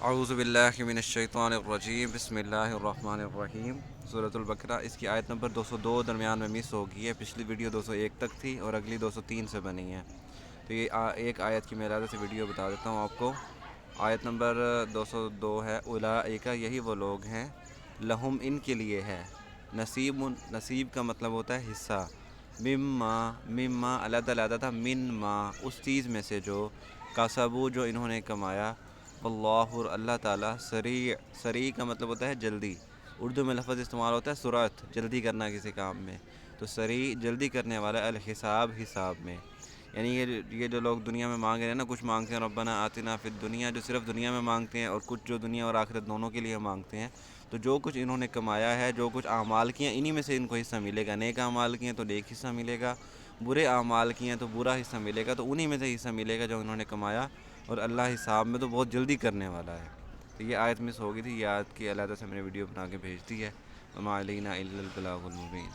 اعوذ باللہ من الشیطان الرجیم، بسم اللہ الرحمن الرحیم۔ سورۃ البقرہ، اس کی آیت نمبر 202 درمیان میں مس ہو گئی ہے۔ پچھلی ویڈیو 201 تک تھی اور اگلی 203 سے بنی ہے، تو یہ ایک آیت کی میں علیحدہ سے ویڈیو بتا دیتا ہوں آپ کو۔ آیت نمبر 202 ہے، اولئک، یہی وہ لوگ ہیں، لہم، ان کے لیے ہے، نصیب، نصیب کا مطلب ہوتا ہے حصہ، مما علیحدہ علیحدہ تھا، من ما، اس چیز میں سے جو، کسبو، جو انہوں نے کمایا، واللہ، اللہ تعالیٰ، سریع کا مطلب ہوتا ہے جلدی۔ اردو میں لفظ استعمال ہوتا ہے سرعت، جلدی کرنا کسی کام میں، تو سریع جلدی کرنے والا، الحساب، حساب میں۔ یعنی یہ جو لوگ دنیا میں مانگ رہے ہیں نا، کچھ مانگتے ہیں ربنا آتنا فی الدنیا، جو صرف دنیا میں مانگتے ہیں، اور کچھ جو دنیا اور آخرت دونوں کے لیے مانگتے ہیں، تو جو کچھ انہوں نے کمایا ہے، جو کچھ اعمال کیے ہیں، انہی میں سے ان کو حصہ ملے گا۔ نیک اعمال کیے ہیں تو نیک حصہ ملے گا، برے اعمال کیے ہیں تو برا حصہ ملے گا، تو انہی میں سے حصہ ملے گا جو انہوں نے کمایا، اور اللہ حساب میں تو بہت جلدی کرنے والا ہے۔ تو یہ آیت مس ہو گئی تھی، یہ آیت کی علیحدہ سے میں نے ویڈیو بنا کے بھیج دی ہے۔ وما علینا الا البلاغ المبین۔